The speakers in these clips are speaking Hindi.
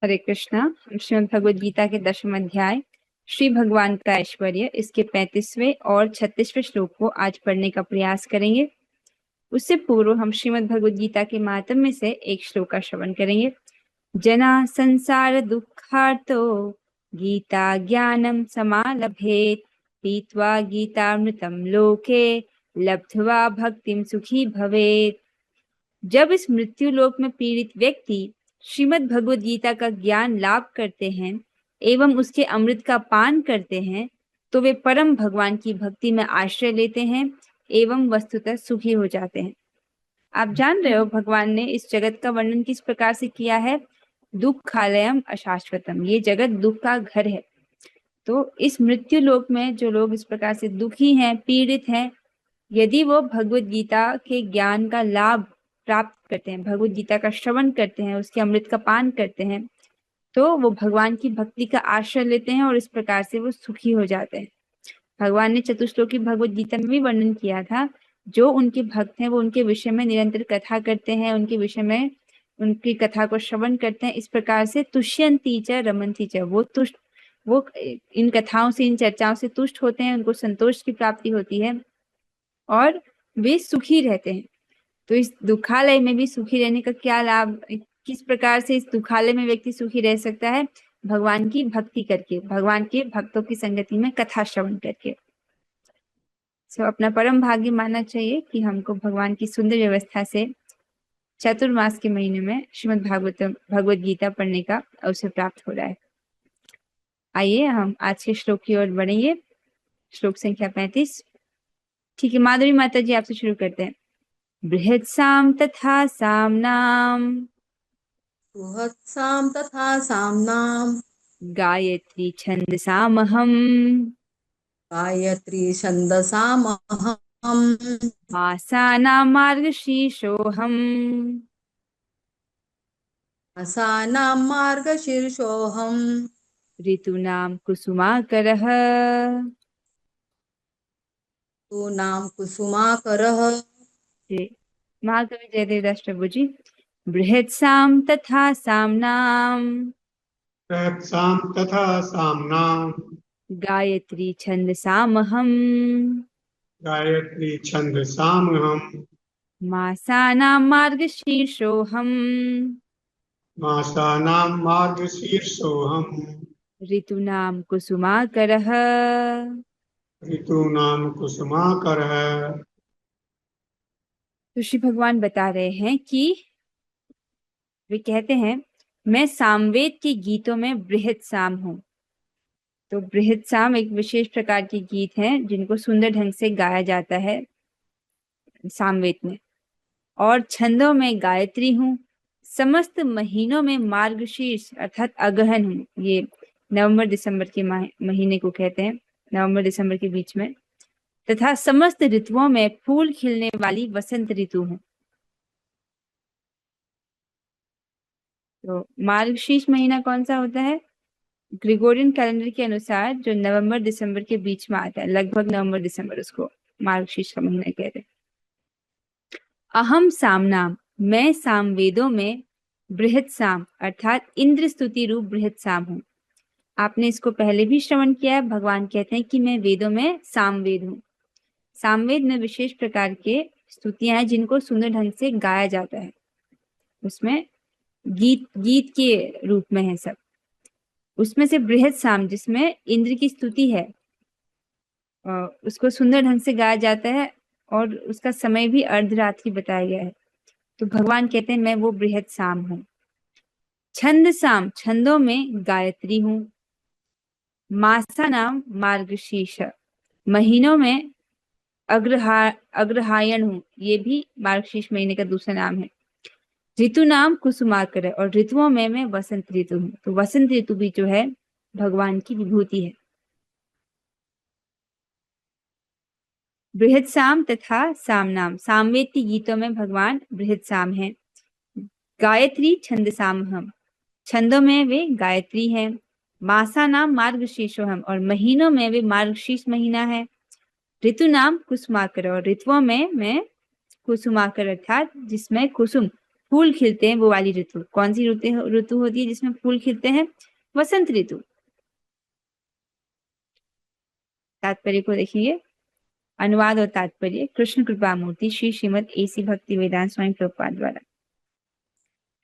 हरे कृष्णा। हम श्रीमद् भगवद गीता के 10वें अध्याय श्री भगवान का ऐश्वर्य इसके 35वें और 36वें श्लोक को आज पढ़ने का प्रयास करेंगे। उससे पूर्व हम श्रीमद् भगवद गीता के महात्म्य से एक श्लोक का श्रवण करेंगे। जना संसार दुःखार्तो गीता ज्ञानम समालभेत पीत्वा गीतामृतम लोके लब्ध्वा भक्तिम सुखी भवेत। जब इस मृत्यु लोक में पीड़ित व्यक्ति श्रीमद् भगवद गीता का ज्ञान लाभ करते हैं एवं उसके अमृत का पान करते हैं तो वे परम भगवान की भक्ति में आश्रय लेते हैं एवं वस्तुतः सुखी हो जाते हैं। आप जान रहे हो भगवान ने इस जगत का वर्णन किस प्रकार से किया है। दुःखालयम अशाश्वतम, ये जगत दुख का घर है। तो इस मृत्यु लोक में जो लोग इस प्रकार से दुखी हैं, पीड़ित हैं, यदि वो भगवद गीता के ज्ञान का लाभ प्राप्त करते हैं, भगवद गीता का श्रवण करते हैं, उसके अमृत का पान करते हैं, तो वो भगवान की भक्ति का आश्रय लेते हैं और इस प्रकार से वो सुखी हो जाते हैं। भगवान ने चतुश्लोकी भगवद गीता में भी वर्णन किया था, जो उनके भक्त हैं वो उनके विषय में निरंतर कथा करते हैं, उनके विषय में उनकी कथा को श्रवण करते हैं। इस प्रकार से तुष्यन्ति च रमन्ति च, वो इन कथाओं से, इन चर्चाओं से तुष्ट होते हैं, उनको संतोष की प्राप्ति होती है और वे सुखी रहते हैं। तो इस दुखालय में भी सुखी रहने का क्या लाभ, किस प्रकार से इस दुखालय में व्यक्ति सुखी रह सकता है? भगवान की भक्ति करके, भगवान के भक्तों की संगति में कथा श्रवण करके। अपना परम भाग्य मानना चाहिए कि हमको भगवान की सुंदर व्यवस्था से चतुर्मास के महीने में श्रीमद् भगवद गीता पढ़ने का अवसर प्राप्त हो रहा है। आइए हम आज के श्लोक की ओर बढ़ेंगे। श्लोक संख्या 35। ठीक है, माधुरी माता जी आपसे शुरू करते हैं। बृहत्साम तथा सामनाम बृहत्साम तथा सामनाम गायत्री छंदसामहम गायत्री छंदसामहम आसानां मार्गशीर्षोऽहम् आसानां मार्गशीर्षोऽहम् ऋतूनां कुसुमाकरः ऋतूनां कुसुमाकरः। महाकवि जयदेवदास प्रभु जी। बृहत्सां तथा सामनां गायत्री छंदसामहम् मासानां मार्गशीर्षोऽहम् ऋतूनां कुसुमाकरः। तो श्री भगवान बता रहे हैं कि वे कहते हैं मैं सामवेद के गीतों में बृहत साम हूँ। तो बृहत साम एक विशेष प्रकार के गीत हैं जिनको सुंदर ढंग से गाया जाता है सामवेद में। और छंदों में गायत्री हूँ, समस्त महीनों में मार्गशीर्ष अर्थात अगहन हूँ। ये नवंबर दिसंबर के महीने को कहते हैं, नवंबर दिसंबर के बीच में। तथा समस्त ऋतुओं में फूल खिलने वाली वसंत ऋतु हूँ। तो मार्गशीर्ष महीना कौन सा होता है? ग्रिगोरियन कैलेंडर के अनुसार जो नवंबर दिसंबर के बीच में आता है, लगभग नवंबर दिसंबर, उसको मार्गशीर्ष का महीना कहते हैं। अहम सामनाम, मैं सामवेदों में बृहत साम अर्थात इंद्र स्तुति रूप बृहत साम हूँ। आपने इसको पहले भी श्रवण किया है। भगवान कहते हैं कि मैं वेदों में सामवेद हूँ। सामवेद में विशेष प्रकार के स्तुतियां हैं जिनको सुंदर ढंग से गाया जाता है। उसमें गीत के रूप में है सब। उसमें से बृहत साम जिसमें इंद्र की स्तुति है, उसको सुंदर ढंग से गाया जाता है और उसका समय भी अर्धरात्रि बताया गया है। तो भगवान कहते हैं मैं वो बृहत साम हूँ। छंद साम, छंदों में गायत्री हूँ। मासा नाम मार्गशीर्ष, महीनों में अग्रहायण हूँ। ये भी मार्गशीर्ष महीने का दूसरा नाम है। ऋतु नाम कुसुमाकर, और ऋतुओं में मैं वसंत ऋतु हूँ। तो वसंत ऋतु भी जो है भगवान की विभूति है। बृहत साम तथा सामनाम, सामवेद के गीतों में भगवान बृहत साम है। गायत्री छंद साम हम, छंदों में वे गायत्री हैं। मासा नाम मार्गशीर्षोहम, और महीनों में वे मार्गशीर्ष महीना है। ऋतु नाम कुसुमाकर, और ऋतुओं में मैं कुसुमाकर अर्थात जिसमें कुसुम फूल खिलते हैं वो वाली ऋतु। कौन सी ऋतु होती है जिसमें फूल खिलते हैं? वसंत ऋतु। तात्पर्य को देखिए। अनुवाद और तात्पर्य कृष्ण कृपा मूर्ति श्री श्रीमद एसी भक्ति वेदांत स्वामी प्रभुपाद द्वारा।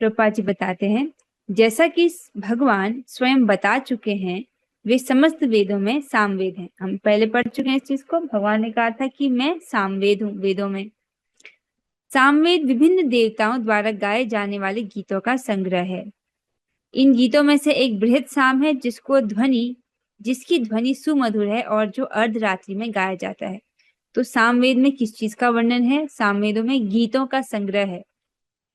प्रभुपाद जी बताते हैं, जैसा कि भगवान स्वयं बता चुके हैं, वे समस्त वेदों में सामवेद हैं। हम पहले पढ़ चुके हैं इस चीज को। भगवान ने कहा था कि मैं सामवेद हूँ। वेदों में सामवेद विभिन्न देवताओं द्वारा गाए जाने वाले गीतों का संग्रह है। इन गीतों में से एक बृहद साम है जिसकी ध्वनि सुमधुर है और जो अर्धरात्रि में गाया जाता है। तो सामवेद में किस चीज का वर्णन है? सामवेदों में गीतों का संग्रह है।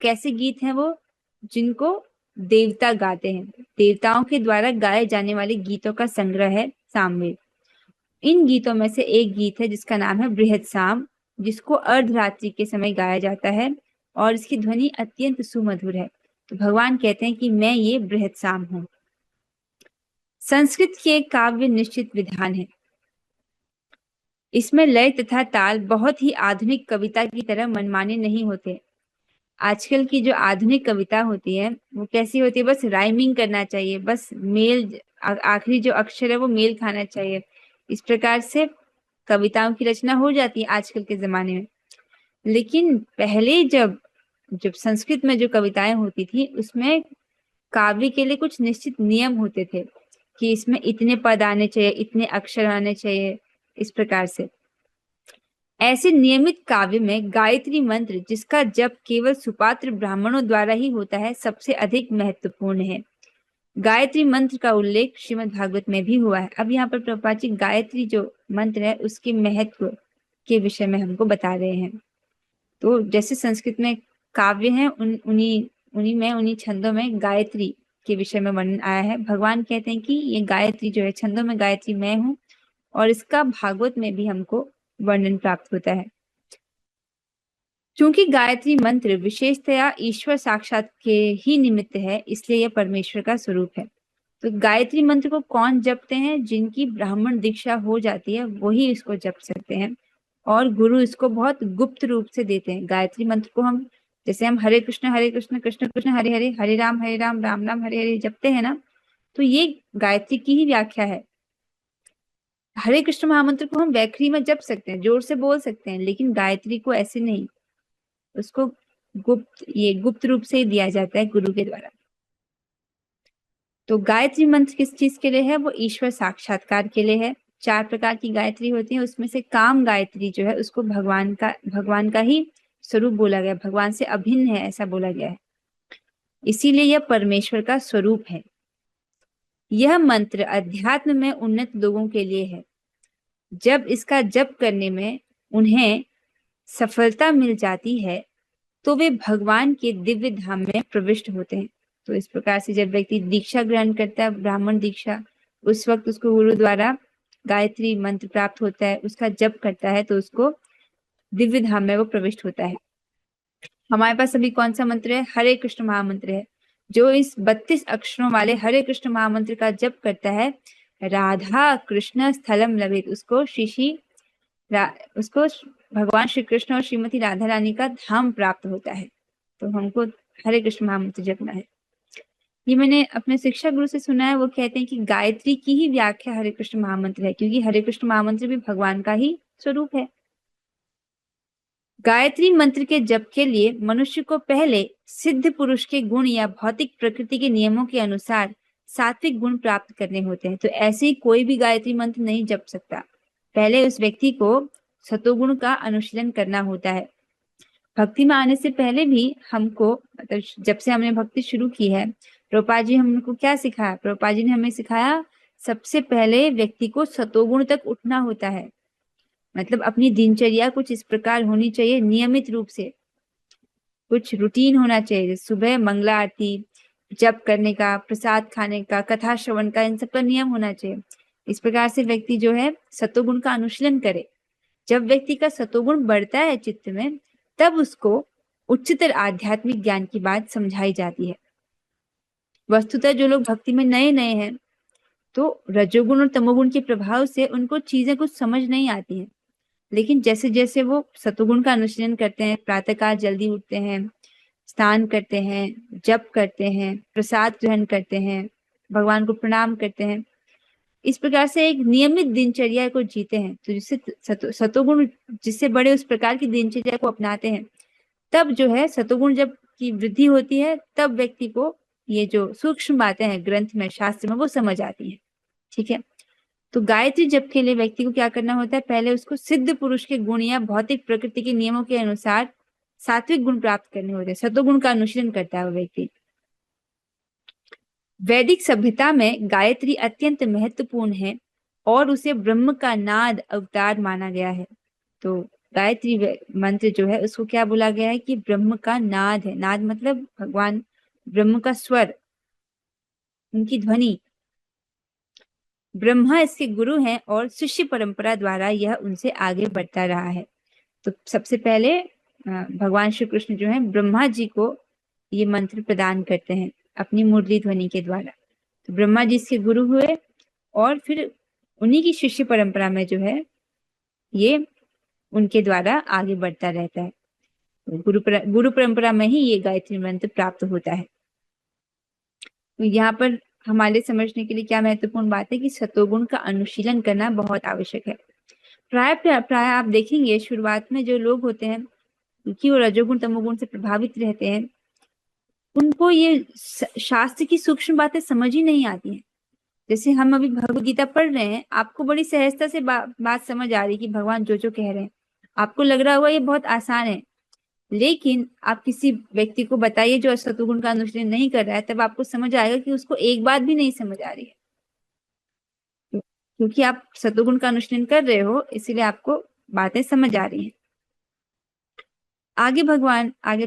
कैसे गीत हैं वो? जिनको देवता गाते हैं, देवताओं के द्वारा गाए जाने वाले गीतों का संग्रह है सामवेद। इन गीतों में से एक गीत है जिसका नाम है बृहद साम, जिसको अर्धरात्रि के समय गाया जाता है और इसकी ध्वनि अत्यंत सुमधुर है। तो भगवान कहते हैं कि मैं ये बृहद साम हूं। संस्कृत के काव्य निश्चित विधान है। इसमें लय तथा ताल बहुत ही आधुनिक कविता की तरह मनमाने नहीं होते। आजकल की जो आधुनिक कविता होती है वो कैसी होती है? बस राइमिंग करना चाहिए, बस मेल, आखिरी जो अक्षर है वो मेल खाना चाहिए। इस प्रकार से कविताओं की रचना हो जाती है आजकल के जमाने में। लेकिन पहले जब जब संस्कृत में जो कविताएं होती थी उसमें काव्य के लिए कुछ निश्चित नियम होते थे कि इसमें इतने पद आने चाहिए, इतने अक्षर आने चाहिए, इस प्रकार से। ऐसे नियमित काव्य में गायत्री मंत्र, जिसका जप केवल सुपात्र ब्राह्मणों द्वारा ही होता है, सबसे अधिक महत्वपूर्ण है। गायत्री मंत्र का उल्लेख श्रीमद् भागवत में भी हुआ है। अब यहाँ पर प्रभुपाद जी गायत्री जो मंत्र है उसके महत्व के विषय में हमको बता रहे हैं। तो जैसे संस्कृत में काव्य है, उन्हीं छंदों में गायत्री के विषय में वर्णन आया है। भगवान कहते हैं कि ये गायत्री जो है, छंदों में गायत्री मैं हूँ, और इसका भागवत में भी हमको वर्णन प्राप्त होता है। क्योंकि गायत्री मंत्र विशेषतया ईश्वर साक्षात के ही निमित्त है, इसलिए यह परमेश्वर का स्वरूप है। तो गायत्री मंत्र को कौन जपते हैं? जिनकी ब्राह्मण दीक्षा हो जाती है वही इसको जप सकते हैं, और गुरु इसको बहुत गुप्त रूप से देते हैं। गायत्री मंत्र को हम, जैसे हम हरे कृष्ण कृष्ण कृष्ण हरे हरे, हरे राम राम राम हरे हरे जपते हैं ना, तो ये गायत्री की ही व्याख्या है। हरे कृष्ण महामंत्र को हम वैखरी में जप सकते हैं, जोर से बोल सकते हैं, लेकिन गायत्री को ऐसे नहीं, उसको गुप्त रूप से दिया जाता है गुरु के द्वारा। तो गायत्री मंत्र किस चीज के लिए है? वो ईश्वर साक्षात्कार के लिए है। 4 प्रकार की गायत्री होती है, उसमें से काम गायत्री जो है उसको भगवान का ही स्वरूप बोला गया, भगवान से अभिन्न है ऐसा बोला गया है, इसीलिए यह परमेश्वर का स्वरूप है। यह मंत्र अध्यात्म में उन्नत लोगों के लिए है। जब इसका जप करने में उन्हें सफलता मिल जाती है तो वे भगवान के दिव्य धाम में प्रविष्ट होते हैं। तो इस प्रकार से जब व्यक्ति दीक्षा ग्रहण करता है, ब्राह्मण दीक्षा, उस वक्त उसको गुरु द्वारा गायत्री मंत्र प्राप्त होता है, उसका जप करता है तो उसको दिव्य धाम में वो प्रविष्ट होता है। हमारे पास अभी कौन सा मंत्र है? हरे कृष्ण महामंत्र है। जो इस 32 अक्षरों वाले हरे कृष्ण महामंत्र का जप करता है, राधा कृष्ण स्थलम लभेत, उसको भगवान श्री कृष्ण और श्रीमती राधा रानी का धाम प्राप्त होता है। तो हमको हरे कृष्ण महामंत्र जपना है। ये मैंने अपने शिक्षा गुरु से सुना है, वो कहते हैं कि गायत्री की ही व्याख्या हरे कृष्ण महामंत्र है, क्योंकि हरे कृष्ण महामंत्र भी भगवान का ही स्वरूप है। गायत्री मंत्र के जप के लिए मनुष्य को पहले सिद्ध पुरुष के गुण या भौतिक प्रकृति के नियमों के अनुसार सात्विक गुण प्राप्त करने होते हैं। तो ऐसे ही कोई भी गायत्री मंत्र नहीं जप सकता, पहले उस व्यक्ति को सतोगुण का अनुशीलन करना होता है। भक्ति में आने से पहले भी हमको, मतलब जब से हमने भक्ति शुरू की है, प्रभुपाद जी हमको क्या सिखाया? प्रभुपाद जी ने हमें सिखाया सबसे पहले व्यक्ति को सतोगुण तक उठना होता है। मतलब अपनी दिनचर्या कुछ इस प्रकार होनी चाहिए, नियमित रूप से कुछ रूटीन होना चाहिए। सुबह मंगला आरती, जप करने का, प्रसाद खाने का, कथा श्रवण का, इन सब का नियम होना चाहिए। इस प्रकार से व्यक्ति जो है सतोगुण का अनुशीलन करे। जब व्यक्ति का सतोगुण बढ़ता है चित्त में, तब उसको उच्चतर आध्यात्मिक ज्ञान की बात समझाई जाती है। वस्तुतः जो लोग भक्ति में नए नए हैं, तो रजोगुण और तमोगुण के प्रभाव से उनको चीजें कुछ समझ नहीं आती हैं। लेकिन जैसे जैसे वो सतोगुण का अनुशीलन करते हैं, प्रातःकाल जल्दी उठते हैं, स्नान करते हैं, जप करते हैं, प्रसाद ग्रहण करते हैं, भगवान को प्रणाम करते हैं, इस प्रकार से एक नियमित दिनचर्या को जीते हैं, तो जिससे सतोगुण जिससे बड़े उस प्रकार की दिनचर्या को अपनाते हैं, तब जो है सतोगुण जब की वृद्धि होती है, तब व्यक्ति को ये जो सूक्ष्म बातें हैं ग्रंथ में, शास्त्र में, वो समझ आती है। ठीक है, तो गायत्री जप के लिए व्यक्ति को क्या करना होता है? पहले उसको सिद्ध पुरुष के गुण या भौतिक प्रकृति के नियमों के अनुसार सात्विक गुण प्राप्त करने होते हैं। सतोगुण का अनुशीलन करता है वो व्यक्ति। वैदिक सभ्यता में गायत्री अत्यंत महत्वपूर्ण है और उसे ब्रह्म का नाद अवतार माना गया है। तो गायत्री मंत्र जो है उसको क्या बोला गया है कि ब्रह्म का नाद है। नाद मतलब भगवान ब्रह्म का स्वर, उनकी ध्वनि। ब्रह्मा इसके गुरु हैं और शिष्य परंपरा द्वारा यह उनसे आगे बढ़ता रहा है। तो सबसे पहले भगवान श्री कृष्ण जो है ब्रह्मा जी को ये मंत्र प्रदान करते हैं अपनी मुरली ध्वनि के द्वारा। तो ब्रह्मा जी इसके गुरु हुए और फिर उन्हीं की शिष्य परंपरा में जो है ये उनके द्वारा आगे बढ़ता रहता है। तो गुरु परंपरा में ही ये गायत्री मंत्र प्राप्त होता है। तो यहाँ पर हमारे समझने के लिए क्या महत्वपूर्ण बात है कि सतोगुण का अनुशीलन करना बहुत आवश्यक है। प्राय आप देखेंगे शुरुआत में जो लोग होते हैं क्योंकि वो रजोगुण तमोगुण से प्रभावित रहते हैं, उनको ये शास्त्र की सूक्ष्म बातें समझ ही नहीं आती हैं। जैसे हम अभी भगवत गीता पढ़ रहे हैं, आपको बड़ी सहजता से बात समझ आ रही कि भगवान जो जो कह रहे हैं, आपको लग रहा हुआ ये बहुत आसान है। लेकिन आप किसी व्यक्ति को बताइए जो सतोगुण का अनुशीलन नहीं कर रहा है, तब आपको समझ आएगा कि उसको एक बात भी नहीं समझ आ रही है। क्योंकि आप सतोगुण का अनुशीलन कर रहे हो, इसीलिए आपको बातें समझ आ रही हैं। आगे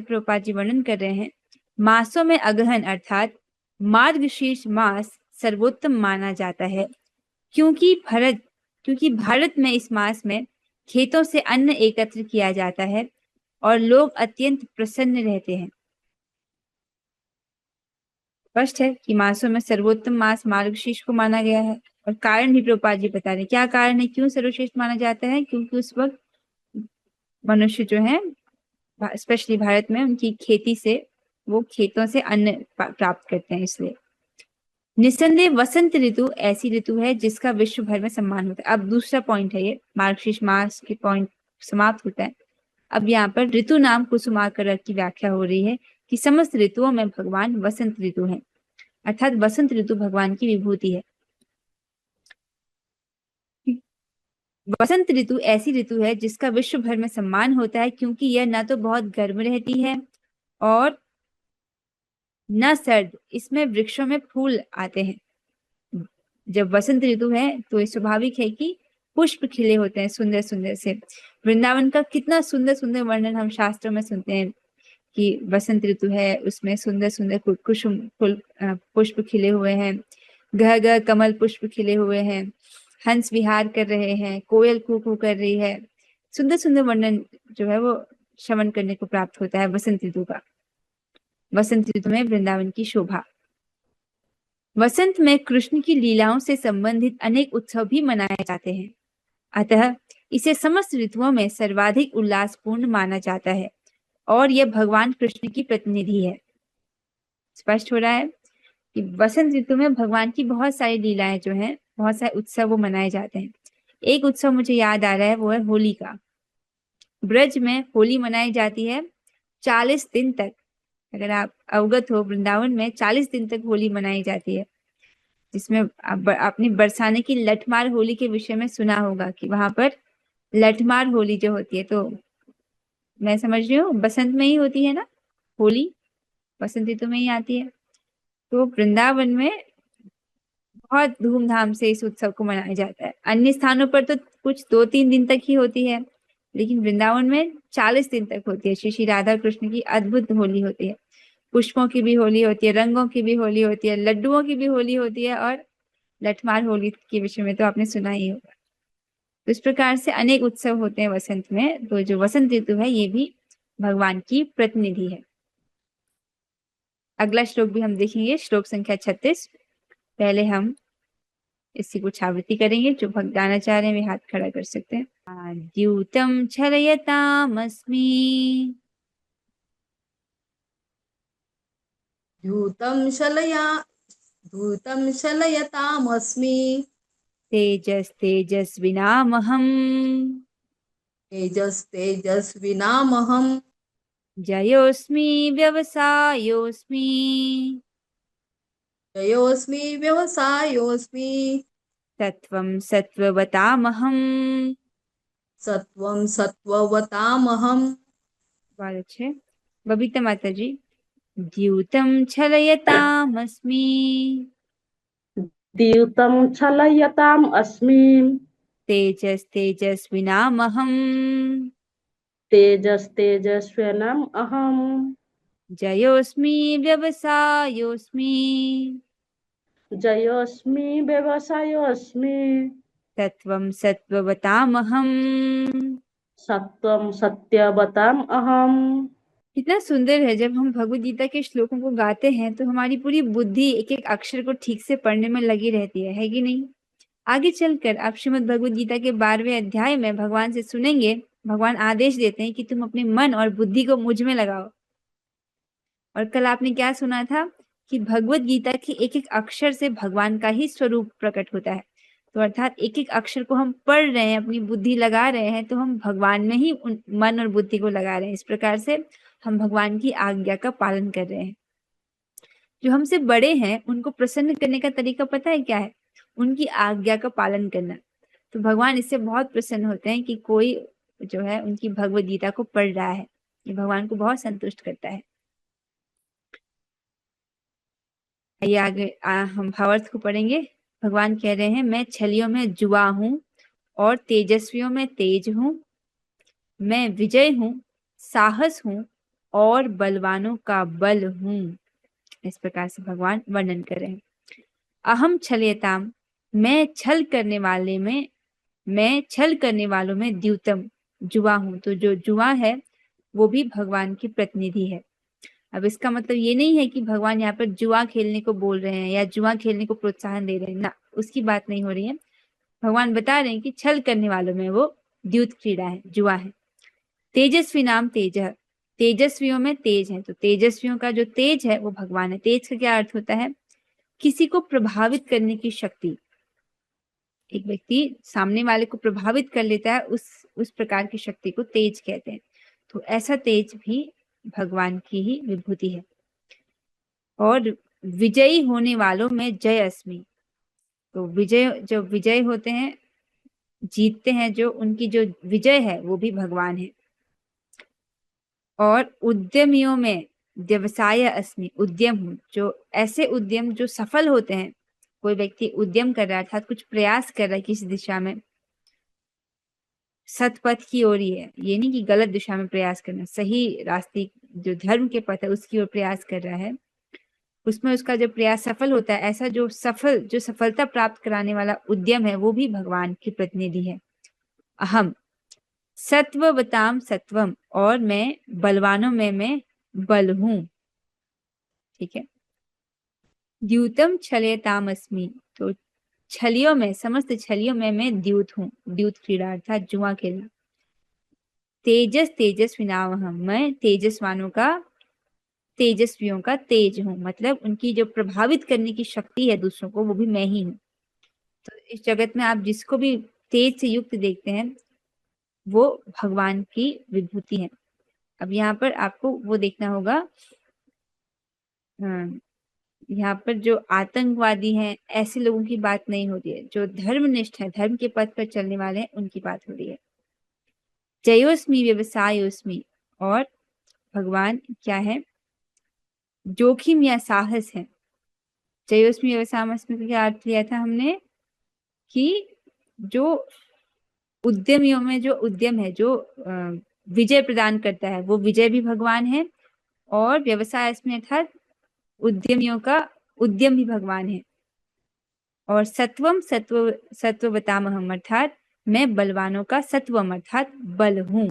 प्रभुपाद जी वर्णन कर रहे हैं, मासों में अगहन अर्थात मार्गशीर्ष मास सर्वोत्तम माना जाता है, क्योंकि भारत में इस मास में खेतों से अन्न एकत्र किया जाता है और लोग अत्यंत प्रसन्न रहते हैं। स्पष्ट है कि मासों में सर्वोत्तम मास मार्गशीर्ष को माना गया है और कारण भी प्रभुपाद जी बता रहे हैं। क्या कारण है, क्यों सर्वश्रेष्ठ माना जाता है? क्योंकि उस वक्त मनुष्य जो है स्पेशली भारत में उनकी खेती से वो खेतों से अन्न प्राप्त करते हैं, इसलिए। निस्संदेह वसंत ऋतु ऐसी ऋतु है जिसका विश्व भर में सम्मान होता है। अब दूसरा पॉइंट है ये, मार्गशीर्ष मास के पॉइंट समाप्त होता है। अब यहाँ पर ऋतु नाम कुसुमाकर की व्याख्या हो रही है कि समस्त ऋतुओं में भगवान वसंत ऋतु है, अर्थात वसंत ऋतु भगवान की विभूति है। वसंत ऋतु ऐसी ऋतु है जिसका विश्व भर में सम्मान होता है, क्योंकि यह न तो बहुत गर्म रहती है और न सर्द। इसमें वृक्षों में फूल आते हैं। जब वसंत ऋतु है तो ये स्वाभाविक है कि पुष्प खिले होते हैं सुंदर सुंदर से। वृंदावन का कितना सुंदर सुंदर वर्णन हम शास्त्रों में सुनते हैं कि वसंत ऋतु है, उसमें सुंदर सुंदर कुसुम फूल पुष्प खिले हुए हैं, गह गह कमल पुष्प खिले हुए हैं, हंस विहार कर रहे हैं, कोयल कू कू कर रही है। सुंदर सुंदर वर्णन जो है वो श्रवण करने को प्राप्त होता है वसंत ऋतु का। वसंत ऋतु में वृंदावन की शोभा। वसंत में कृष्ण की लीलाओं से संबंधित अनेक उत्सव भी मनाए जाते हैं, अतः इसे समस्त ऋतुओं में सर्वाधिक उल्लासपूर्ण माना जाता है और यह भगवान कृष्ण की प्रतिनिधि है। स्पष्ट हो रहा है कि वसंत ऋतु में भगवान की बहुत सारी लीलाएं जो हैं, बहुत सारे उत्सव वो मनाए जाते हैं। एक उत्सव मुझे याद आ रहा है, वो है होली का। ब्रज में होली मनाई जाती है 40 दिन तक। अगर आप अवगत हो, वृंदावन में 40 दिन तक होली मनाई जाती है, जिसमें आपने बरसाने की लठमार होली के विषय में सुना होगा कि वहां पर लठमार होली जो होती है, तो मैं समझ रही हूँ बसंत में ही होती है ना होली, बसंत ऋतु में ही आती है। तो वृंदावन में बहुत धूमधाम से इस उत्सव को मनाया जाता है। अन्य स्थानों पर तो कुछ 2-3 दिन तक ही होती है, लेकिन वृंदावन में 40 दिन तक होती है। श्री श्री राधा कृष्ण की अद्भुत होली होती है। पुष्पों की भी होली होती है, रंगों की भी होली होती है, लड्डुओं की भी होली होती है, और लठमार होली के विषय में तो आपने सुना ही होगा। तो इस प्रकार से अनेक उत्सव होते हैं वसंत में। तो जो वसंत ऋतु है ये भी भगवान की प्रतिनिधि है। अगला श्लोक भी हम देखेंगे, श्लोक संख्या 36। पहले हम इसकी कुछ आवृत्ति करेंगे। जो भक्त गाना चाह रहे हैं वे हाथ खड़ा कर सकते हैं। द्यूतम छलयतामस्मि धूतं शलया धूतं शलयतामस्मि तेजस्तेजस्विनामहम् तेजस्तेजस्विनामहम् जयोऽस्मि व्यवसायोऽस्मि जयोऽस्मि व्यवसायोऽस्मि सत्वं सत्त्ववतामहम्। सत्वं सत्त्ववतामहम्। बहुत अच्छे। बबीता माता जी। द्यूतं छलयतामस्मि द्यूतं छलयताम् अस्मि तेजस्तेजस्विनामहम् तेजस्तेजस्विनाम् अहम् जयोऽस्मि व्यवसायोऽस्मि जयोऽस्मि व्यवसायोऽस्मि सत्वं सत्त्ववतामहम्। सत्वं सत्यवताम् अहम्। कितना सुंदर है जब हम भगवद गीता के श्लोकों को गाते हैं तो हमारी पूरी बुद्धि एक एक अक्षर को ठीक से पढ़ने में लगी रहती है कि नहीं। आगे चलकर आप श्रीमद् भगवद गीता के 12वें अध्याय में भगवान से सुनेंगे, भगवान आदेश देते हैं कि तुम अपने मन और बुद्धि को मुझ में लगाओ। और कल आपने क्या सुना था कि भगवद गीता के एक एक अक्षर से भगवान का ही स्वरूप प्रकट होता है। तो अर्थात एक एक अक्षर को हम पढ़ रहे हैं, अपनी बुद्धि लगा रहे हैं, तो हम भगवान में ही मन और बुद्धि को लगा रहे हैं। इस प्रकार से हम भगवान की आज्ञा का पालन कर रहे हैं। जो हमसे बड़े हैं उनको प्रसन्न करने का तरीका पता है क्या है? उनकी आज्ञा का पालन करना। तो भगवान इससे बहुत प्रसन्न होते हैं कि कोई जो है उनकी भगवद गीता को पढ़ रहा है। ये भगवान को बहुत संतुष्ट करता है। आइए आगे हम भावार्थ को पढ़ेंगे। भगवान कह रहे हैं, मैं छलियों में जुआ हूँ और तेजस्वियों में तेज हूँ। मैं विजय हूँ, साहस हूँ और बलवानों का बल हूँ। इस प्रकार से भगवान वर्णन कर रहे हैं। अहम छलयताम, मैं छल करने वालों में द्यूतम, जुआ हूँ। तो जो जुआ है वो भी भगवान की प्रतिनिधि है। अब इसका मतलब ये नहीं है कि भगवान यहाँ पर जुआ खेलने को बोल रहे हैं या जुआ खेलने को प्रोत्साहन दे रहे हैं ना, उसकी बात नहीं हो रही है। भगवान बता रहे हैं कि छल करने वालों में वो द्यूत क्रीड़ा है, जुआ है। तेजस्वी नाम तेज, तेजस्वियों में तेज है। तो तेजस्वियों का जो तेज है वो भगवान है। तेज का क्या अर्थ होता है? किसी को प्रभावित करने की शक्ति। एक व्यक्ति सामने वाले को प्रभावित कर लेता है, उस प्रकार की शक्ति को तेज कहते हैं। तो ऐसा तेज भी भगवान की ही विभूति है। और विजयी होने वालों में जय अस्मि। तो जो विजय होते हैं, जीतते हैं, जो उनकी जो विजय है वो भी भगवान है। और उद्यमियों में व्यवसाय अस्मि, उद्यम हूँ। जो ऐसे उद्यम जो सफल होते हैं, कोई व्यक्ति उद्यम कर रहा है अर्थात कुछ प्रयास कर रहा है किसी दिशा में, सतपथ की ओर ही है। ये नहीं कि गलत दिशा में प्रयास करना, सही रास्ते जो धर्म के पथ है उसकी ओर प्रयास कर रहा है, उसमें उसका जो प्रयास सफल होता है, ऐसा जो सफलता प्राप्त कराने वाला उद्यम है वो भी भगवान की प्रतिनिधि है। अहम सत्ववताम सत्वम, और मैं बलवानों में मैं बल हूं। ठीक है। द्यूतम छलयताम अस्मि, तो छलियों में, समस्त छलियों में मैं द्यूत हूँ। द्यूत क्रीड़ा अर्थात जुआ खेलना। तेजस तेजस्विनावहम, मैं तेजस्वियों का तेज हूँ। मतलब उनकी जो प्रभावित करने की शक्ति है दूसरों को, वो भी मैं ही हूँ। तो इस जगत में आप जिसको भी तेज से युक्त देखते हैं वो भगवान की विभूति है। अब यहाँ पर आपको वो देखना होगा, यहाँ पर जो आतंकवादी हैं ऐसे लोगों की बात नहीं होती है। जो धर्मनिष्ठ है, धर्म के पथ पर चलने वाले हैं, उनकी बात हो रही है। जयोस्मी व्यवसायोस्मी, और भगवान क्या है? जोखिम या साहस है। जयोस्मी व्यवसायोस्मी का क्या अर्थ लिया था हमने कि जो उद्यमियों में जो उद्यम है, जो विजय प्रदान करता है, वो विजय भी भगवान है। और व्यवसाय इसमें अर्थात उद्यमियों का उद्यम भी भगवान है। और सत्वम सत्ववतामहम, अर्थात मैं बलवानों का सत्वम अर्थात बल हूं।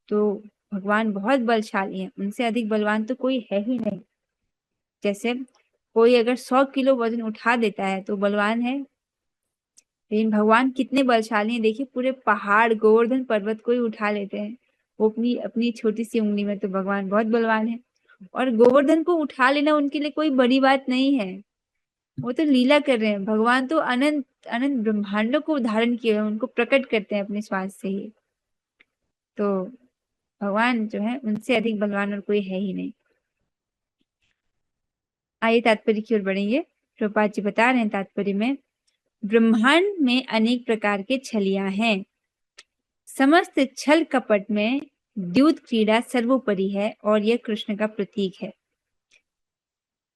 तो भगवान बहुत बलशाली है, उनसे अधिक बलवान तो कोई है ही नहीं। जैसे कोई अगर 100 किलो वजन उठा देता है तो बलवान है, लेकिन भगवान कितने बलशाली हैं। देखिए पूरे पहाड़, गोवर्धन पर्वत को ही उठा लेते हैं वो अपनी अपनी छोटी सी उंगली में। तो भगवान बहुत बलवान है। और गोवर्धन को उठा लेना उनके लिए कोई बड़ी बात नहीं है। वो तो लीला कर रहे हैं। भगवान तो अनंत अनंत ब्रह्मांडों को धारण किए हुए हैं, उनको प्रकट करते हैं अपने श्वास से ही। तो भगवान जो है उनसे अधिक बलवान और कोई है ही नहीं। आइए तात्पर्य की ओर बढ़ेंगे। प्रभुपाद जी बता रहे हैं तात्पर्य में, ब्रह्मांड में अनेक प्रकार के छलियां हैं। समस्त छल कपट में द्यूत क्रीड़ा सर्वोपरि है और यह कृष्ण का प्रतीक है।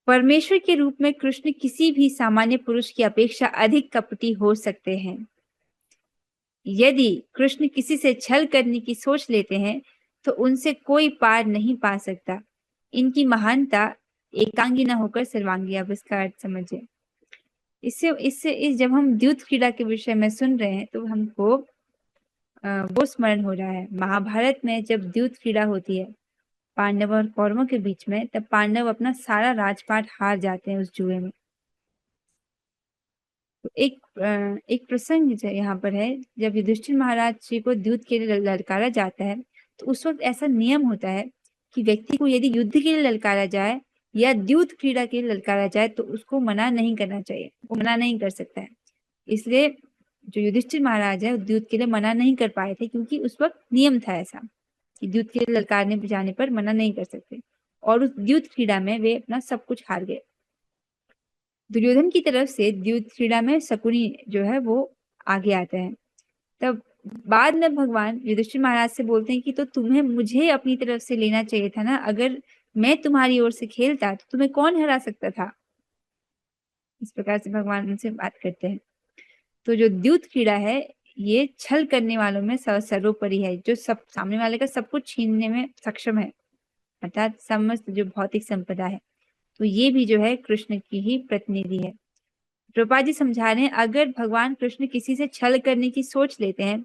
परमेश्वर के रूप में कृष्ण किसी भी सामान्य पुरुष की अपेक्षा अधिक कपटी हो सकते हैं। यदि कृष्ण किसी से छल करने की सोच लेते हैं तो उनसे कोई पार नहीं पा सकता। इनकी महानता एकांगी न होकर सर्वांगी। अब इसका अर्थ समझे। जब हम द्यूत क्रीड़ा के विषय में सुन रहे हैं तो हमको वो स्मरण हो रहा है महाभारत में जब द्यूत क्रीड़ा होती है पांडव और कौरवों के बीच में, तब पांडव अपना सारा राजपाट हार जाते हैं उस जुए में। तो एक प्रसंग जो यहाँ पर है, जब युधिष्ठिर महाराज जी को द्यूत के लिए ललकारा जाता है तो उस वक्त ऐसा नियम होता है कि व्यक्ति को यदि युद्ध के लिए ललकारा जाए या द्यूत क्रीड़ा के लिए ललकारा जाए तो उसको मना नहीं करना चाहिए, वो मना नहीं कर सकता है। इसलिए जो युधिष्ठिर महाराज है द्यूत के लिए मना नहीं कर पाए थे, क्योंकि उस वक्त नियम था ऐसा कि द्यूत के लिए ललकारने जाने पर मना नहीं कर सकते, और उस द्यूत क्रीड़ा में वे अपना सब कुछ हार गए। दुर्योधन की तरफ से द्यूत क्रीड़ा में शकुनी जो है वो आगे आता है। तब बाद में भगवान युधिष्ठिर महाराज से बोलते हैं कि तो तुम्हें मुझे अपनी तरफ से लेना चाहिए था ना, अगर मैं तुम्हारी ओर से खेलता तो तुम्हें कौन हरा सकता था। इस प्रकार से भगवान उनसे बात करते हैं। तो जो द्यूत क्रीड़ा है ये छल करने वालों में सर्वोपरि है, जो सब सामने वाले का सब कुछ छीनने में सक्षम है, अर्थात समस्त जो भौतिक संपदा है। तो ये भी जो है कृष्ण की ही प्रतिनिधि है। प्रभुपाद जी समझा रहे हैं, अगर भगवान कृष्ण किसी से छल करने की सोच लेते हैं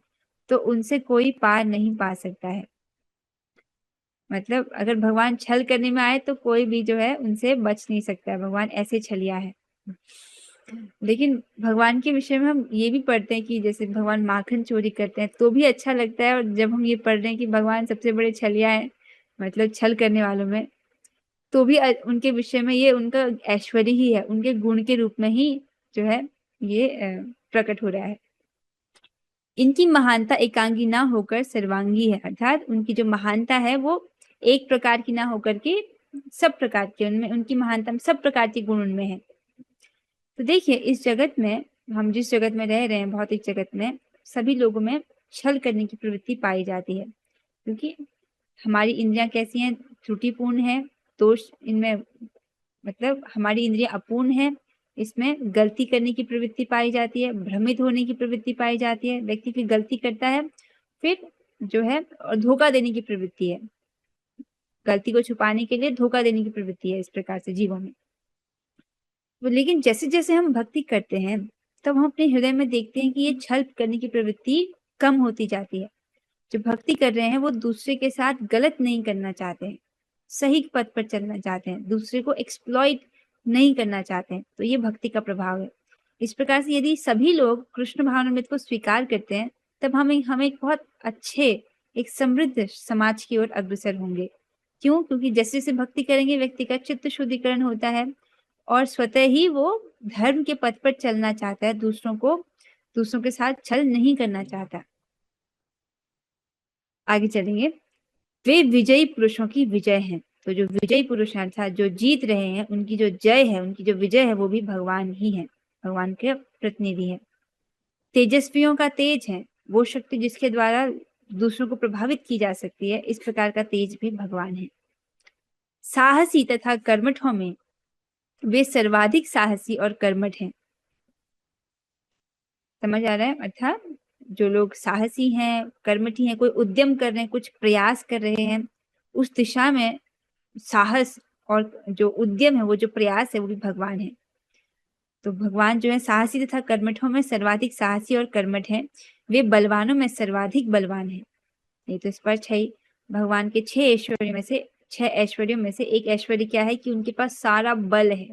तो उनसे कोई पार नहीं पा सकता है। मतलब अगर भगवान छल करने में आए तो कोई भी जो है उनसे बच नहीं सकता है। भगवान ऐसे छलिया है। लेकिन भगवान के विषय में हम ये भी पढ़ते हैं कि जैसे भगवान माखन चोरी करते हैं तो भी अच्छा लगता है, और जब हम ये पढ़ रहे हैं कि भगवान सबसे बड़े छलिया है, मतलब छल करने वालों में, तो भी उनके विषय में ये उनका ऐश्वर्य ही है, उनके गुण के रूप में ही जो है ये प्रकट हो रहा है। इनकी महानता एकांगी ना होकर सर्वांगी है, अर्थात उनकी जो महानता है वो एक प्रकार की ना होकर के सब प्रकार के, उनमें उनकी महानता सब प्रकार के गुण उनमें है। तो देखिए इस जगत में, हम जिस जगत में रह रहे हैं भौतिक जगत में, सभी लोगों में छल करने की प्रवृत्ति पाई जाती है, क्योंकि हमारी इंद्रियां कैसी हैं, त्रुटिपूर्ण है, दोष इनमें, मतलब हमारी इंद्रियां अपूर्ण है, इसमें गलती करने की प्रवृत्ति पाई जाती है, भ्रमित होने की प्रवृत्ति पाई जाती है, व्यक्ति फिर गलती करता है, फिर जो है धोखा देने की प्रवृत्ति है, गलती को छुपाने के लिए धोखा देने की प्रवृत्ति है इस प्रकार से जीवों में। लेकिन जैसे जैसे हम भक्ति करते हैं तब हम अपने हृदय में देखते हैं कि ये छल करने की प्रवृत्ति कम होती जाती है। जो भक्ति कर रहे हैं वो दूसरे के साथ गलत नहीं करना चाहते हैं, सही पथ पर चलना चाहते हैं, दूसरे को एक्सप्लॉइट नहीं करना चाहते हैं। तो ये भक्ति का प्रभाव है। इस प्रकार से यदि सभी लोग कृष्ण भावनामृत को स्वीकार करते हैं तब हम एक बहुत अच्छे, एक समृद्ध समाज की ओर अग्रसर होंगे। क्यों? क्योंकि जैसे जैसे भक्ति करेंगे व्यक्ति का चित्त शुद्धिकरण होता है और स्वतः ही वो धर्म के पथ पर चलना चाहता है, दूसरों के साथ छल नहीं करना चाहता। आगे चलेंगे। वे विजयी पुरुषों की विजय हैं। तो जो विजयी पुरुष हैं अर्थात जो जीत रहे हैं, उनकी जो जय है, उनकी जो विजय है वो भी भगवान ही है, भगवान के प्रतिनिधि है। तेजस्वियों का तेज है, वो शक्ति जिसके द्वारा दूसरों को प्रभावित की जा सकती है, इस प्रकार का तेज भी भगवान है। साहसी तथा कर्मठों में वे सर्वाधिक साहसी और कर्मठ हैं। समझ आ रहा है? अर्थात जो लोग साहसी हैं, कर्मठी हैं, कोई उद्यम कर रहे हैं, कुछ प्रयास कर रहे हैं, उस दिशा में साहस और जो उद्यम है, वो जो प्रयास है, वो भी भगवान है। तो भगवान जो है साहसी तथा कर्मठों में सर्वाधिक साहसी और कर्मठ हैं। वे बलवानों में सर्वाधिक बलवान हैं। ये तो स्पष्ट है ही। भगवान के 6 ऐश्वर्यों में से एक ऐश्वर्य क्या है कि उनके पास सारा बल है,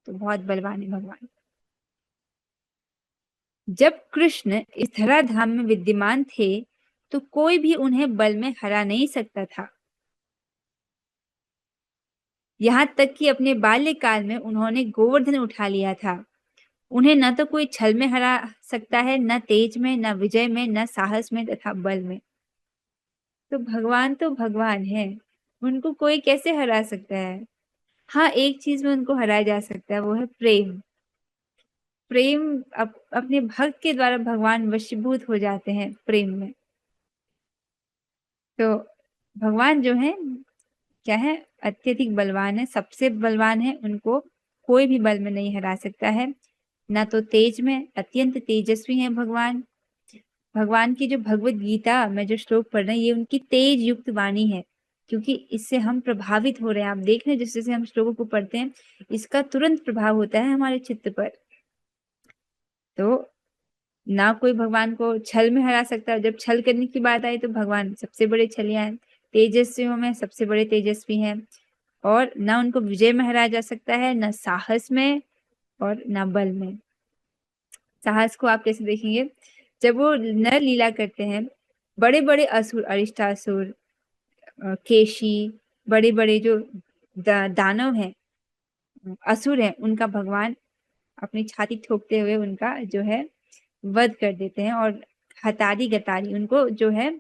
तो बहुत बलवान है भगवान। जब कृष्ण इस धराधाम में विद्यमान थे तो कोई भी उन्हें बल में हरा नहीं सकता था। यहाँ तक कि अपने बाल्यकाल में उन्होंने गोवर्धन उठा लिया था। उन्हें न तो कोई छल में हरा सकता है, न तेज में, न विजय में, न साहस में तथा बल में। तो भगवान है, उनको कोई कैसे हरा सकता है? हाँ, एक चीज में उनको हराया जा सकता है, वो है प्रेम। प्रेम अपने भक्त के द्वारा भगवान वशीभूत हो जाते हैं प्रेम में। तो भगवान जो है क्या है, अत्यधिक बलवान है, सबसे बलवान है, उनको कोई भी बल में नहीं हरा सकता है। ना तो तेज में, अत्यंत तेजस्वी है भगवान। भगवान की जो भगवत गीता में जो श्लोक पढ़ रहे हैं, ये उनकी तेज युक्त वाणी है, क्योंकि इससे हम प्रभावित हो रहे हैं। आप देख रहे हैं जैसे जैसे हम श्लोकों को पढ़ते हैं, इसका तुरंत प्रभाव होता है हमारे चित्त पर। तो ना कोई भगवान को छल में हरा सकता है। जब छल करने की बात आई तो भगवान सबसे बड़े छलिया हैं, तेजस्वियों में सबसे बड़े तेजस्वी हैं। और ना उनको विजय में हराया जा सकता है, ना साहस में और ना बल में। साहस को आप कैसे देखेंगे? जब वो नर लीला करते हैं, बड़े बड़े असुर, अरिष्टासुर, केशी, बड़े बड़े जो दानव हैं, असुर हैं, उनका भगवान अपनी छाती ठोकते हुए उनका जो है वध कर देते हैं और हतारी गतारी उनको जो है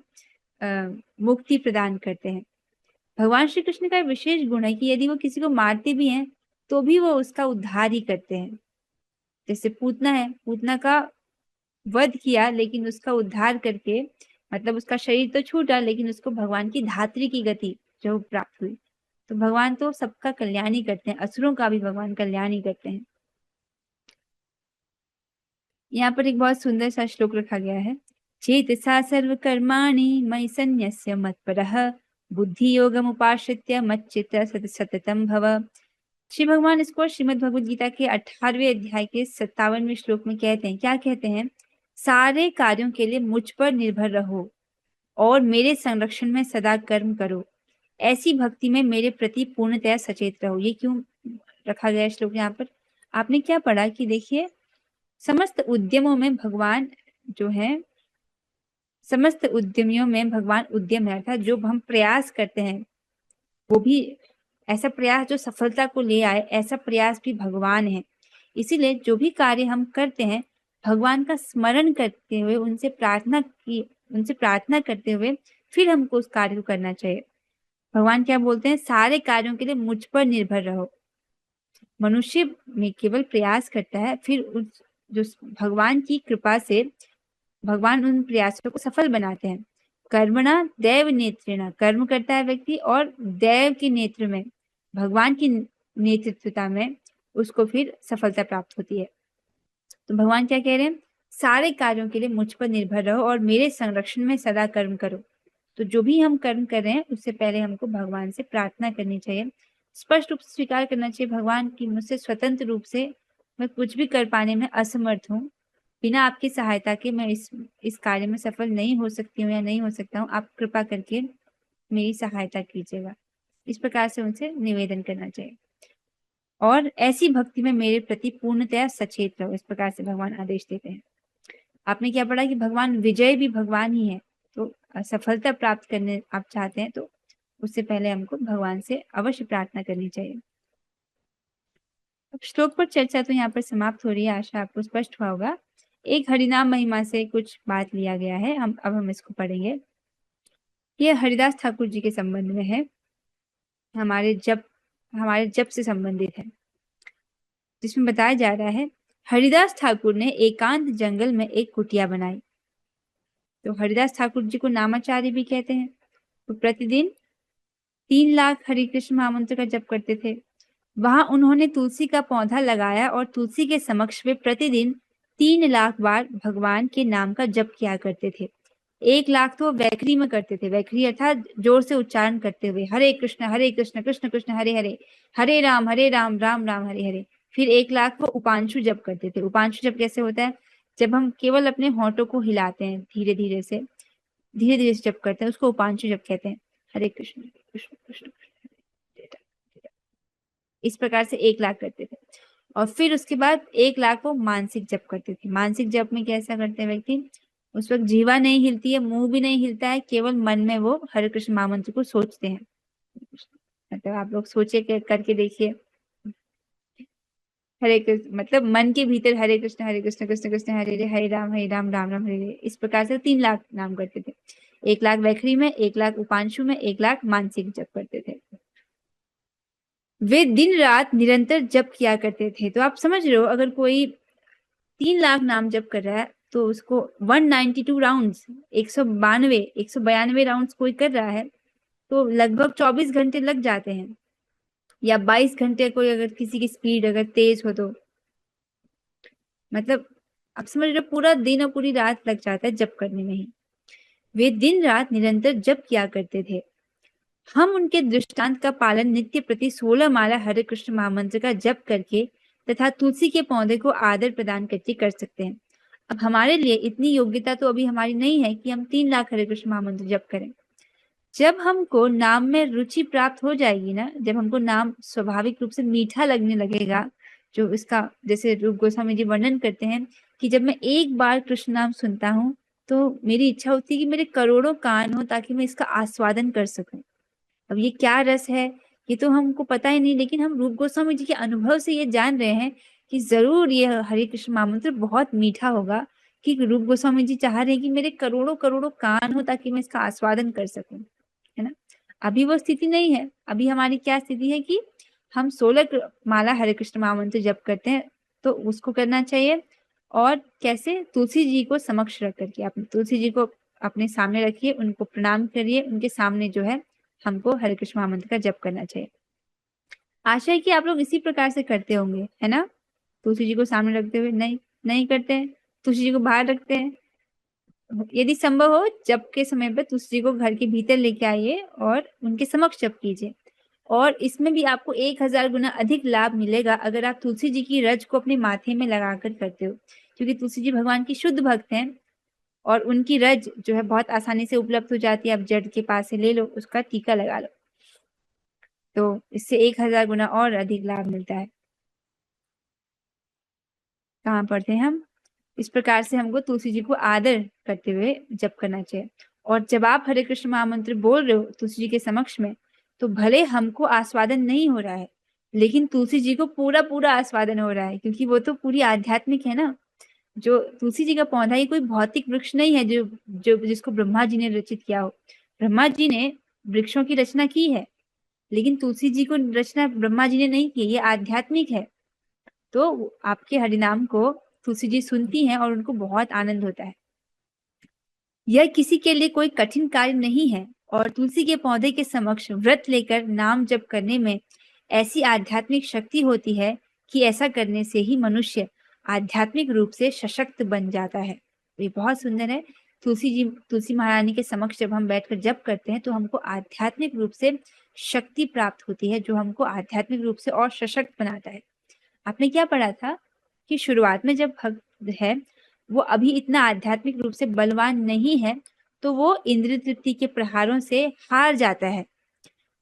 मुक्ति प्रदान करते हैं। भगवान श्री कृष्ण का विशेष गुण है कि यदि वो किसी को मारते भी हैं तो भी वो उसका उद्धार ही करते हैं। जैसे पूतना है, पूतना का वध किया लेकिन उसका उद्धार करके, मतलब उसका शरीर तो छूटा लेकिन उसको भगवान की धात्री की गति जो प्राप्त हुई। तो भगवान तो सबका कल्याण ही करते हैं, असुरों का भी भगवान कल्याण ही करते हैं। यहाँ पर एक बहुत सुंदर सा श्लोक रखा गया है, चेतसा सर्व कर्माणि मयि सन्न्यस्य मत्परः बुद्धि योगम उपाश्रित्य मच्चित्त सततम भव। श्री भगवान इसको श्रीमद् भगवद गीता के 18वें अध्याय के 57वें श्लोक में कहते हैं। क्या कहते हैं? सारे कार्यों के लिए मुझ पर निर्भर रहो और मेरे संरक्षण में सदा कर्म करो। ऐसी भक्ति में मेरे प्रति पूर्णतया सचेत रहो। ये क्यों रखा गया श्लोक यहाँ पर? आपने क्या पढ़ा कि देखिए, समस्त उद्यमों में भगवान जो है, समस्त उद्यमियों में भगवान उद्यम है, अर्थात जो हम प्रयास करते हैं वो भी ऐसा प्रयास जो सफलता को ले आए, ऐसा प्रयास भी भगवान है। इसीलिए जो भी कार्य हम करते हैं, भगवान का स्मरण करते हुए, उनसे प्रार्थना करते हुए फिर हमको उस कार्य को करना चाहिए। भगवान क्या बोलते हैं? सारे कार्यों के लिए मुझ पर निर्भर रहो। मनुष्य में केवल प्रयास करता है, फिर उस जो भगवान की कृपा से भगवान उन प्रयासों को सफल बनाते हैं। कर्मणा दैव नेत्रेण, कर्म करता है व्यक्ति और दैव के नेत्र में, भगवान की नेतृत्वता में उसको फिर सफलता प्राप्त होती है। तो भगवान क्या कह रहे हैं? सारे कार्यों के लिए मुझ पर निर्भर रहो और मेरे संरक्षण में सदा कर्म करो। तो जो भी हम कर्म कर रहे हैं उससे पहले हमको भगवान से प्रार्थना करनी चाहिए, स्पष्ट रूप से स्वीकार करना चाहिए भगवान की मुझसे स्वतंत्र रूप से मैं कुछ भी कर पाने में असमर्थ हूँ। बिना आपकी सहायता के मैं इस कार्य में सफल नहीं हो सकती हूँ या नहीं हो सकता हूँ। आप कृपा करके मेरी सहायता कीजिएगा। इस प्रकार से उनसे निवेदन करना चाहिए और ऐसी भक्ति में मेरे प्रति पूर्णतया सचेत रहो। इस प्रकार से भगवान आदेश देते हैं। आपने क्या पढ़ा कि भगवान विजय भी भगवान ही है। तो सफलता प्राप्त करने आप चाहते हैं तो उससे पहले हमको भगवान से अवश्य प्रार्थना करनी चाहिए। अब श्लोक पर चर्चा तो यहाँ पर समाप्त हो रही है, आशा आपको स्पष्ट हुआ होगा। एक हरिनाम महिमा से कुछ बात लिया गया है, अब हम इसको पढ़ेंगे। ये हरिदास ठाकुर जी के संबंध में है, हमारे जप से संबंधित है, जिसमें बताया जा रहा है हरिदास ठाकुर ने एकांत जंगल में एक कुटिया बनाई। तो हरिदास ठाकुर जी को नामाचार्य भी कहते हैं। तो प्रतिदिन 3 लाख हरे कृष्ण महामंत्र का जप करते थे। वहां उन्होंने तुलसी का पौधा लगाया और तुलसी के समक्ष वे प्रतिदिन 3 लाख बार भगवान के नाम का जप किया करते थे। 1 लाख तो वैखरी में करते थे, वैखरी अर्थात जोर से उच्चारण करते हुए, हरे कृष्ण कृष्ण कृष्ण हरे हरे, हरे राम राम राम हरे हरे। फिर 1 लाख वो उपांशु जप करते थे। उपांशु जप कैसे होता है? जब हम केवल अपने होंठों को हिलाते हैं, धीरे धीरे से जप करते हैं, उसको उपांशु जप कहते हैं। हरे कृष्ण कृष्ण कृष्ण कृष्ण, इस प्रकार से 1 लाख करते थे। और फिर उसके बाद 1 लाख वो मानसिक जप करते थे। मानसिक जप में कैसा करते हैं व्यक्ति? उस वक्त जीवा नहीं हिलती है, मुंह भी नहीं हिलता है, केवल मन में वो हरे कृष्ण महामंत्र को सोचते हैं। मतलब आप लोग सोचे करके देखिए। हरे कृष्ण मतलब मन के भीतर हरे कृष्ण कृष्ण कृष्ण हरे राम राम राम हरे हरे, इस प्रकार से 3 लाख नाम करते थे। 1 लाख वैखरी में, 1 लाख उपांशु में, 1 लाख मानसिक जप करते थे। वे दिन रात निरंतर जप किया करते थे। तो आप समझ रहे हो, अगर कोई 3 लाख नाम जप कर रहा है तो उसको 192 राउंड्स, 192 राउंड्स कोई कर रहा है तो लगभग 24 घंटे लग जाते हैं, या 22 घंटे कोई अगर किसी की स्पीड अगर तेज हो तो। मतलब आप समझ रहे हो, पूरा दिन और पूरी रात लग जाता है जप करने में ही। वे दिन रात निरंतर जप किया करते थे। हम उनके दृष्टांत का पालन नित्य प्रति 16 माला हरे कृष्ण महामंत्र का जप करके तथा तुलसी के पौधे को आदर प्रदान करके कर सकते हैं। अब हमारे लिए इतनी योग्यता तो अभी हमारी नहीं है कि हम 3 लाख हरे कृष्ण महामंत्र जप करें। जब हमको नाम में रुचि प्राप्त हो जाएगी ना, जब हमको नाम स्वाभाविक रूप से मीठा लगने लगेगा, जो इसका जैसे रूप गोस्वामी जी वर्णन करते हैं कि जब मैं एक बार कृष्ण नाम सुनता हूँ तो मेरी इच्छा होती है कि मेरे करोड़ों कान हो ताकि मैं इसका आस्वादन कर सकूं। अब ये क्या रस है ये तो हमको पता ही नहीं, लेकिन हम रूप गोस्वामी जी के अनुभव से ये जान रहे हैं कि जरूर ये हरे कृष्ण महामंत्र बहुत मीठा होगा, कि रूप गोस्वामी जी चाह रहे हैं कि मेरे करोड़ों करोड़ों कान हो ताकि मैं इसका आस्वादन कर सकूं, है ना। अभी वो स्थिति नहीं है। अभी हमारी क्या स्थिति है कि हम 16 माला हरे कृष्ण महामंत्र जप करते हैं, तो उसको करना चाहिए। और कैसे, तुलसी जी को समक्ष रख करके, आप तुलसी जी को अपने सामने रखिए, उनको प्रणाम करिए, उनके सामने जो है हमको हरे कृष्ण महामंत्र का जप करना चाहिए। आशा है कि आप लोग इसी प्रकार से करते होंगे, है ना। तुलसी जी को सामने रखते हुए नहीं करते हैं, तुलसी जी को बाहर रखते हैं। यदि संभव हो जप के समय पर तुलसी जी को घर के भीतर लेके आइए और उनके समक्ष जप कीजिए। और इसमें भी आपको 1000 गुना अधिक लाभ मिलेगा अगर आप तुलसी जी की रज को अपने माथे में लगाकर करते हो, क्योंकि तुलसी जी भगवान की शुद्ध भक्त हैं और उनकी रज जो है बहुत आसानी से उपलब्ध हो जाती है। आप जड़ के पास से ले लो, उसका टीका लगा लो, तो इससे 1000 गुना और अधिक लाभ मिलता है। कहाँ पढ़ते हैं हम। इस प्रकार से हमको तुलसी जी को आदर करते हुए जप करना चाहिए। और जब आप हरे कृष्ण महामंत्र बोल रहे हो तुलसी जी के समक्ष में, तो भले हमको आस्वादन नहीं हो रहा है, लेकिन तुलसी जी को पूरा पूरा आस्वादन हो रहा है, क्योंकि वो तो पूरी आध्यात्मिक है ना। जो तुलसी जी का पौधा, ये कोई भौतिक वृक्ष नहीं है जो जो जिसको ब्रह्मा जी ने रचित किया हो। ब्रह्मा जी ने वृक्षों की रचना की है, लेकिन तुलसी जी को रचना ब्रह्मा जी ने नहीं की, ये आध्यात्मिक है। तो आपके हरिनाम को तुलसी जी सुनती हैं और उनको बहुत आनंद होता है। यह किसी के लिए कोई कठिन कार्य नहीं है, और तुलसी के पौधे के समक्ष व्रत लेकर नाम जप करने में ऐसी आध्यात्मिक शक्ति होती है कि ऐसा करने से ही मनुष्य आध्यात्मिक रूप से सशक्त बन जाता है। ये बहुत सुंदर है। तुलसी महारानी के समक्ष जब हम बैठकर जप करते हैं तो हमको आध्यात्मिक रूप से शक्ति प्राप्त होती है, जो हमको आध्यात्मिक रूप से और सशक्त बनाता है। आपने क्या पढ़ा था कि शुरुआत में जब भक्त है वो अभी इतना आध्यात्मिक रूप से बलवान नहीं है, तो वो इंद्रिय तृप्ति के प्रहारों से हार जाता है।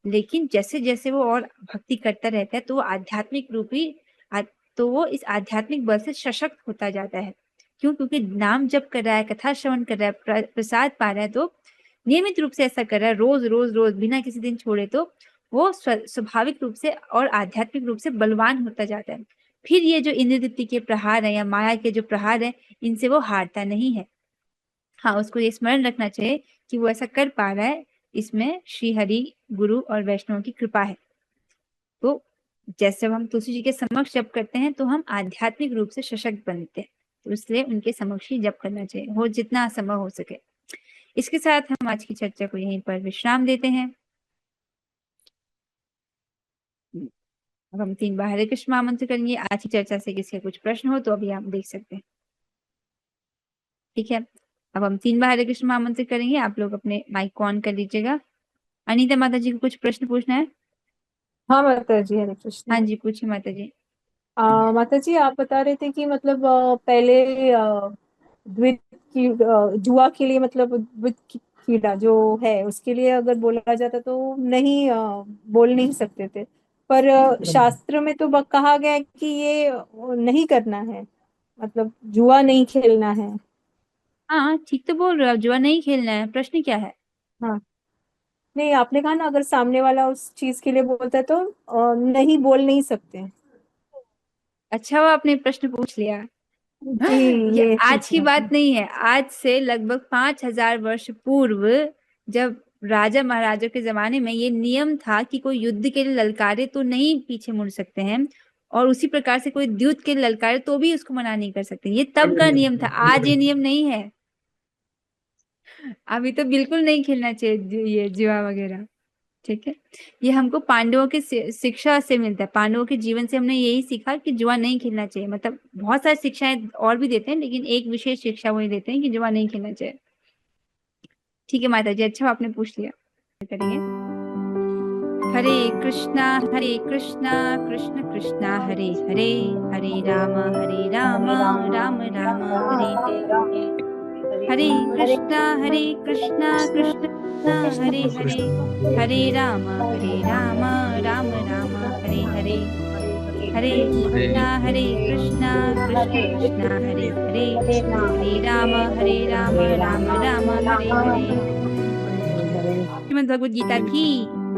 लेकिन जैसे जैसे वो और भक्ति करता रहता है तो वो आध्यात्मिक रूपी तो वो इस आध्यात्मिक बल से सशक्त होता जाता है। क्यों? क्योंकि नाम जप कर रहा है, कथा श्रवण कर रहा है, प्रसाद पा रहा है, तो नियमित रूप से ऐसा कर रहा है, रोज रोज रोज बिना किसी दिन छोड़े, तो वो स्वाभाविक रूप से और आध्यात्मिक रूप से बलवान होता जाता है। फिर ये जो इंद्रिय तृप्ति के प्रहार है या माया के जो प्रहार है, इनसे वो हारता नहीं है। हाँ, उसको ये स्मरण रखना चाहिए कि वो ऐसा कर पा रहा है, इसमें श्री हरि, गुरु और वैष्णव की कृपा है। तो जैसे हम तुलसी जी के समक्ष जप करते हैं तो हम आध्यात्मिक रूप से सशक्त बनते हैं, तो इसलिए उनके समक्ष ही जप करना चाहिए, हो जितना संभव हो सके। इसके साथ हम आज की चर्चा को यहीं पर विश्राम देते हैं। अब हम 3 बार हरे कृष्ण महामंत्र करेंगे। आज की चर्चा से किसी का कुछ प्रश्न हो तो अभी आप देख सकते हैं। ठीक है, अब हम 3 बार हरे कृष्ण महामंत्र करेंगे। आप लोग अपने माइक को ऑन कर लीजिएगा। अनीता माता जी को कुछ प्रश्न पूछना है? हाँ माता जी, हरे कृष्ण। हाँ जी, पूछिए माता जी। माता जी, आप बता रहे थे कि मतलब पहले द्वित की जुआ के लिए, मतलब द्वित कीड़ा जो है उसके लिए अगर बोला जाता तो नहीं, बोल नहीं सकते थे। पर शास्त्र में तो कहा गया है कि ये नहीं करना है, मतलब जुआ नहीं खेलना है। हाँ, ठीक तो बोल रहे हो आप, जुआ नहीं खेलना है। प्रश्न क्या है? हाँ, नहीं, आपने कहा ना अगर सामने वाला उस चीज के लिए बोलता है तो नहीं बोल नहीं सकते। अच्छा हुआ आपने प्रश्न पूछ लिया। जी, ये ये आज की पूछना बात था। नहीं है, आज से लगभग 5,000 वर्ष पूर्व, जब राजा महाराजों के जमाने में ये नियम था कि कोई युद्ध के लिए ललकारे तो नहीं पीछे मुड़ सकते हैं, और उसी प्रकार से कोई द्यूत के लिए ललकारे तो भी उसको मना नहीं कर सकते। ये तब का नियम था, आज ये नियम नहीं है। अभी तो बिल्कुल नहीं खेलना चाहिए ये जुआ वगैरह। ठीक है, ये हमको पांडवों के शिक्षा से मिलता है, पांडवों के जीवन से हमने यही सीखा कि जुआ नहीं खेलना चाहिए। मतलब बहुत सारी शिक्षाएं और भी देते हैं, लेकिन एक विशेष शिक्षा वही देते हैं कि जुआ नहीं खेलना चाहिए। ठीक है माता जी, अच्छा आपने पूछ लिया। करेंगे। हरे कृष्णा कृष्ण कृष्णा हरे हरे, हरे राम राम राम हरे हरे। हरे कृष्णा कृष्ण कृष्ण हरे हरे, हरे राम राम राम हरे हरे। हरे कृष्णा कृष्ण कृष्ण हरे हरे, हरे राम राम राम हरे हरे। श्रीमद् भगवद गीता की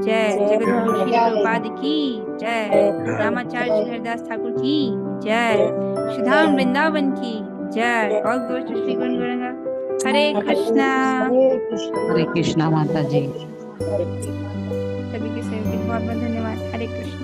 जय, जगत गुरु श्री प्रभुपाद की जय, रामाचार्य श्री हरिदास ठाकुर की जय, श्रीधाम वृंदावन की जय, और गोष्ठ श्री गुरु गोरंगा। हरे कृष्णा। हरे कृष्णा माता जी। सभी के सहयोग के लिए बहुत बहुत धन्यवाद। हरे कृष्णा।